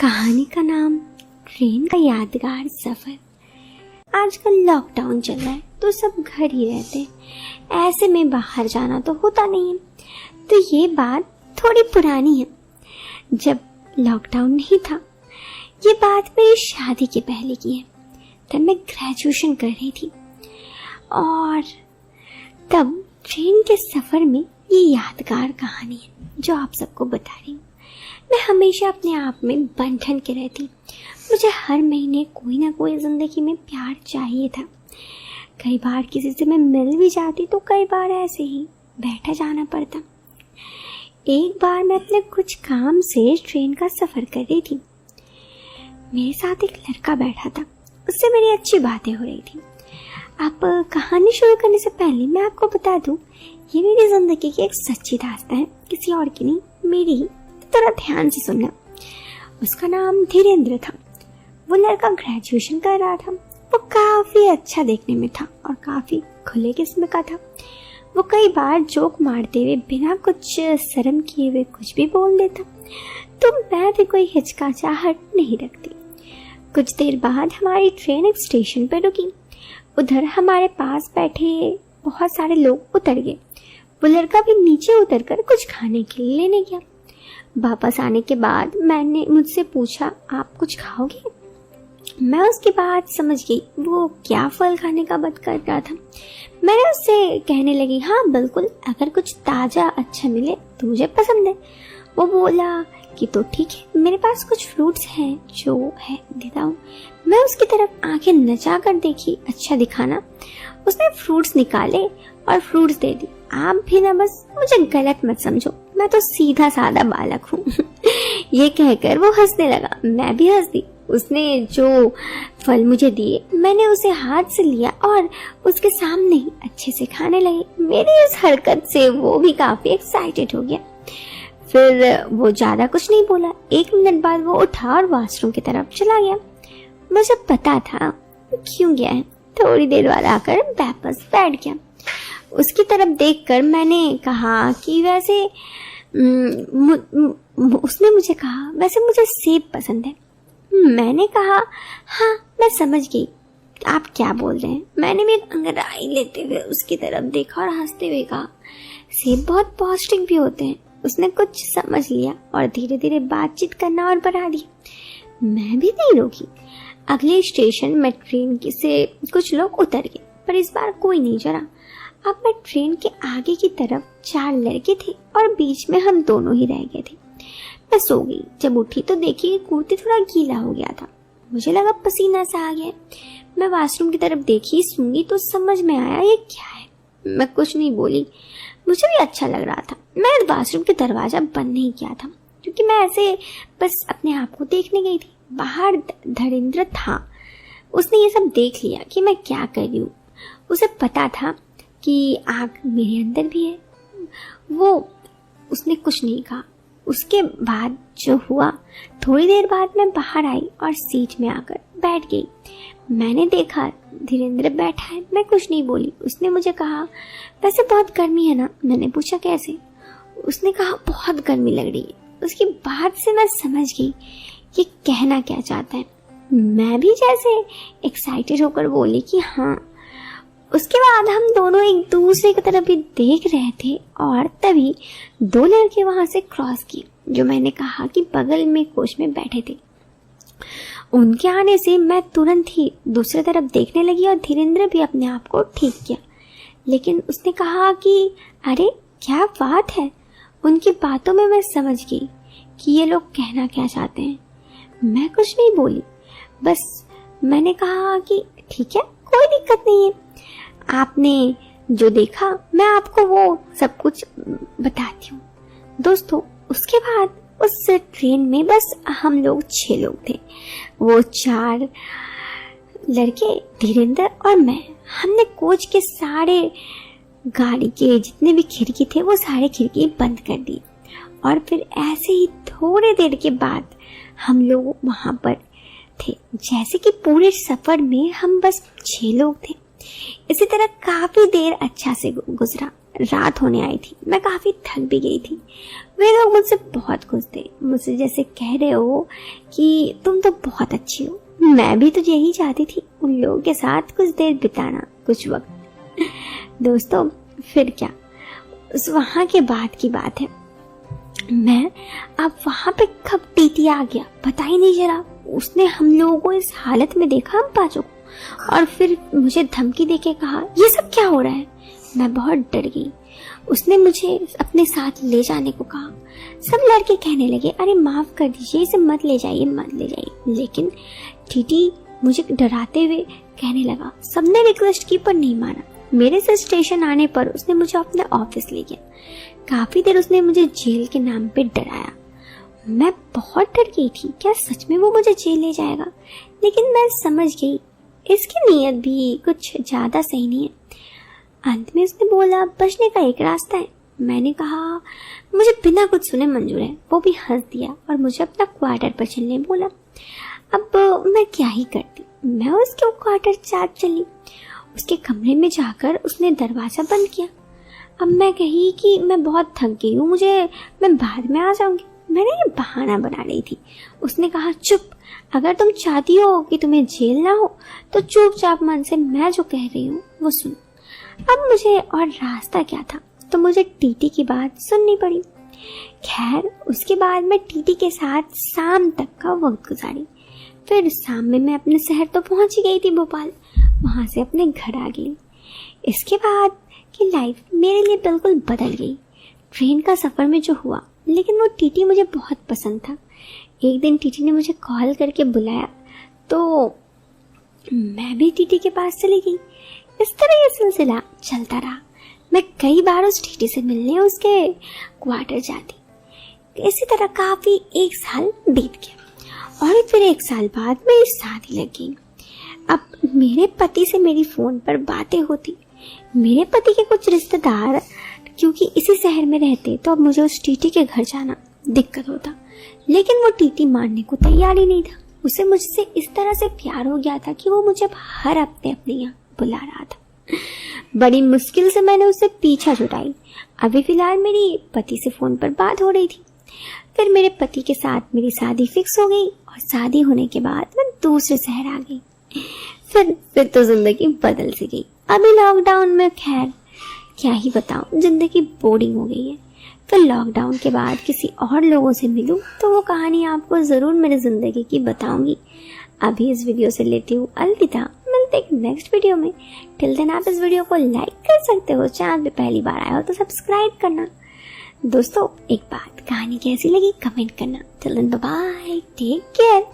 कहानी का नाम ट्रेन का यादगार सफर। आजकल लॉकडाउन चल रहा है तो सब घर ही रहते हैं, ऐसे में बाहर जाना तो होता नहीं है। तो ये बात थोड़ी पुरानी है, जब लॉकडाउन नहीं था। ये बात मेरी शादी के पहले की है, तब मैं ग्रेजुएशन कर रही थी और तब ट्रेन के सफर में ये यादगार कहानी है जो आप सबको बता रही हूँ। मैं हमेशा अपने आप में बंधन के रहती। मुझे हर महीने कोई ना कोई जिंदगी में प्यार चाहिए था। कई बार किसी से मैं मिल भी जाती तो कई बार ऐसे ही बैठा जाना पड़ता। एक बार मैं अपने कुछ काम से ट्रेन का सफर कर रही थी। मेरे साथ एक लड़का बैठा था, उससे मेरी अच्छी बातें हो रही थी। आप कहानी शुरू करने से पहले मैं आपको बता दूं, ये मेरी जिंदगी की एक सच्ची दास्तान है, किसी और की नहीं, मेरी ही। थोड़ा ध्यान से सुनना। उसका नाम धीरेंद्र था। वो लड़का ग्रेजुएशन कर रहा था। वो काफी अच्छा देखने में था और काफी खुले किस्म का था। वो कई बार जोक मारते हुए बिना कुछ शर्म किए हुए कुछ भी बोल देता, तो मैं भी कोई हिचकिचाहट नहीं रखती। कुछ देर बाद हमारी ट्रेन एक स्टेशन पर रुकी। उधर हमारे पास बैठे बहुत सारे लोग उतर गए। वो लड़का भी नीचे उतरकर कुछ खाने के लिए लेने गया। वापस आने के बाद मैंने मुझसे पूछा, आप कुछ खाओगे? मैं उसकी बात समझ गई, वो क्या फल खाने का बात कर रहा था। मैंने उससे कहने लगी, हाँ बिल्कुल, अगर कुछ ताजा अच्छा मिले तो मुझे पसंद है। वो बोला कि तो ठीक है, मेरे पास कुछ फ्रूट्स हैं जो है देता हूँ। मैं उसकी तरफ आंखें नचा कर देखी, अच्छा दिखाना। उसने फ्रूट्स निकाले और फ्रूट्स दे दी। आप भी ना बस मुझे गलत मत समझो, मैं तो सीधा साधा बालक हूँ। ये कहकर वो हंसने लगा, मैं भी हंस दी। उसने जो फल मुझे दिए मैंने उसे हाथ से लिया और उसके सामने ही अच्छे से खाने लगी। मेरी इस हरकत से वो भी काफी एक्साइटेड हो गया। फिर वो ज्यादा कुछ नहीं बोला। 1 मिनट बाद वो उठा और वॉशरूम की तरफ चला गया। मुझे पता था क्यों गया है। थोड़ी देर बाद आकर वापस बैठ गया। उसकी तरफ देखकर मैंने कहा कि वैसे उसने मुझे कहा, वैसे मुझे सेब पसंद है। मैंने कहा, हाँ मैं समझ गई आप क्या बोल रहे हैं। मैंने भी अंगड़ाई लेते हुए उसकी तरफ देखा और हंसते हुए कहा, सेब बहुत पौष्टिक भी होते हैं। उसने कुछ समझ लिया और धीरे धीरे बातचीत करना और बढ़ा दिया। मैं भी नहीं रोकी। अगले स्टेशन में ट्रेन से कुछ लोग उतर गए, पर इस बार कोई नहीं चढ़ा। अब मैं ट्रेन के आगे की तरफ 4 लड़के थे और बीच में हम दोनों ही रह गए थे। मैं सो गई। जब उठी तो देखी कुर्ती थोड़ा गीला हो गया था। मुझे लगा पसीना सा आ गया। मैं वॉशरूम की तरफ देखी, सूंघी तो समझ में आया ये क्या है। मैं कुछ नहीं बोली, मुझे भी अच्छा लग रहा था। मैं वॉशरूम का दरवाजा बंद नहीं किया था क्योंकि मैं ऐसे बस अपने आप को देखने गई थी। बाहर धीरेंद्र था। उसने ये सब देख लिया कि मैं क्या कर रही हूँ। उसे पता था कि आग मेरे अंदर भी है। उसने कुछ नहीं कहा। उसके बाद जो हुआ, थोड़ी देर बाद मैं बाहर आई और सीट में आकर बैठ गई। मैंने देखा धीरेंद्र बैठा है। मैं कुछ नहीं बोली। उसने मुझे कहा, वैसे बहुत गर्मी है ना? मैंने पूछा, कैसे? उसने कहा, बहुत गर्मी लग रही है। उसकी बात से मैं समझ गई ये कहना क्या चाहता है। मैं भी जैसे एक्साइटेड होकर बोली कि हाँ। उसके बाद हम दोनों एक दूसरे की तरफ भी देख रहे थे और तभी 2 लड़के वहां से क्रॉस किए, जो मैंने कहा कि बगल में कोच में बैठे थे। उनके आने से मैं तुरंत ही दूसरी तरफ देखने लगी और धीरेंद्र भी अपने आप को ठीक किया। लेकिन उसने कहा कि अरे क्या बात है। उनकी बातों में मैं समझ गई कि ये लोग कहना क्या चाहते हैं। मैं कुछ नहीं बोली, बस मैंने कहा कि ठीक है, कोई दिक्कत नहीं है। आपने जो देखा मैं आपको वो सब कुछ बताती हूँ। दोस्तों, उसके बाद उस ट्रेन में बस हम लोग 6 लोग थे। वो 4 लड़के, धीरेंद्र और मैं। हमने कोच के सारे गाड़ी के जितने भी खिड़की थे वो सारे खिड़की बंद कर दी और फिर ऐसे ही थोड़ी देर के बाद हम लोग वहां पर थे। जैसे कि पूरे सफर में हम बस 6 लोग थे। इसी तरह काफी देर अच्छा से गुजरा। रात होने आई थी, मैं काफ़ी थक भी गई थी। वे लोग मुझसे बहुत खुश थे, मुझसे जैसे कह रहे हो कि तुम तो बहुत अच्छी हो। मैं भी तो यही चाहती थी, उन लोगों के साथ कुछ देर बिताना, कुछ वक्त। दोस्तों फिर क्या, उस वहाँ के बाद की बात है। मैं अब वहाँ पे कब टीटी आ गया पता ही नहीं चला। उसने हम लोगों को इस हालत में देखा, हम पांचों को, और फिर मुझे धमकी देके कहा ये सब क्या हो रहा है। मैं बहुत डर गई। उसने मुझे अपने साथ ले जाने को कहा। सब लड़के कहने लगे अरे माफ कर दीजिए, इसे मत ले जाइए, मत ले जाइए। लेकिन टीटी मुझे डराते हुए कहने लगा। सबने रिक्वेस्ट की पर नहीं माना। मेरे से स्टेशन आने पर उसने मुझे अपने ऑफिस ले गया। काफी देर उसने मुझे जेल के नाम पे डराया। मैं बहुत डर गई थी, क्या सच में वो मुझे जेल ले जाएगा। लेकिन मैं समझ गई इसकी नीयत भी कुछ ज्यादा सही नहीं है। अंत में उसने बोला बचने का एक रास्ता है। मैंने कहा मुझे बिना कुछ सुने मंजूर है। वो भी हंस दिया और मुझे अपना क्वार्टर पर चलने बोला। अब मैं क्या ही करती, मैं उसके क्वार्टर चाट चली। उसके कमरे में जाकर उसने दरवाजा बंद किया। अब मैं कही कि मैं बहुत थक गई हूँ, मैं बाद में आ जाऊंगी। मैंने ये बहाना बना रही थी। उसने कहा चुप, अगर तुम चाहती हो कि तुम्हें जेल ना हो तो चुपचाप मन से मैं जो कह रही हूँ वो सुन। अब मुझे और रास्ता क्या था, तो मुझे टीटी की बात सुननी पड़ी। खैर उसके बाद मैं टीटी के साथ शाम तक का वक्त गुजारी। फिर शाम में मैं अपने शहर तो पहुंच ही गई थी भोपाल, वहां से अपने घर आ गई। इसके बाद की लाइफ मेरे लिए बिल्कुल बदल गई। ट्रेन का सफर में जो हुआ, लेकिन वो टीटी मुझे बहुत पसंद था। एक दिन टीटी ने मुझे कॉल करके बुलाया तो मैं भी टीटी के पास चली गई। इस तरह ये सिलसिला चलता रहा। मैं कई बार उस टीटी से मिलने उसके क्वार्टर जाती। इसी तरह काफी एक साल बीत गया और फिर एक साल बाद मेरी शादी लग गई। अब मेरे पति से मेरी फोन पर बातें होती। मेरे पति के कुछ रिश्तेदार क्योंकि इसी शहर में रहते, तो अब मुझे उस टीटी के घर जाना दिक्कत होता। लेकिन वो टीटी मानने को तैयार ही नहीं था। उसे मुझसे इस तरह से प्यार हो गया था कि वो मुझे हर हफ्ते अपने यहाँ बुला रहा था। बड़ी मुश्किल से मैंने उससे पीछा छुड़ाई। अभी फिलहाल मेरी पति से फोन पर बात हो रही थी। फिर मेरे पति के साथ मेरी शादी फिक्स हो गई और शादी होने के बाद मैं दूसरे शहर आ गई। फिर तो जिंदगी बदल सी गई। अभी लॉकडाउन में खैर क्या ही बताऊं, जिंदगी बोरिंग हो गई है। तो लॉकडाउन के बाद किसी और लोगों से मिलूं तो वो कहानी आपको जरूर मेरी जिंदगी की बताऊंगी। अभी इस वीडियो से लेती हूँ अलविदा, मिलते एक नेक्स्ट वीडियो में। टिल देन आप इस वीडियो को लाइक कर सकते हो, चैनल पे पहली बार आए हो तो सब्सक्राइब करना। दोस्तों एक बात, कहानी कैसी लगी कमेंट करना। Till then bye bye, take care.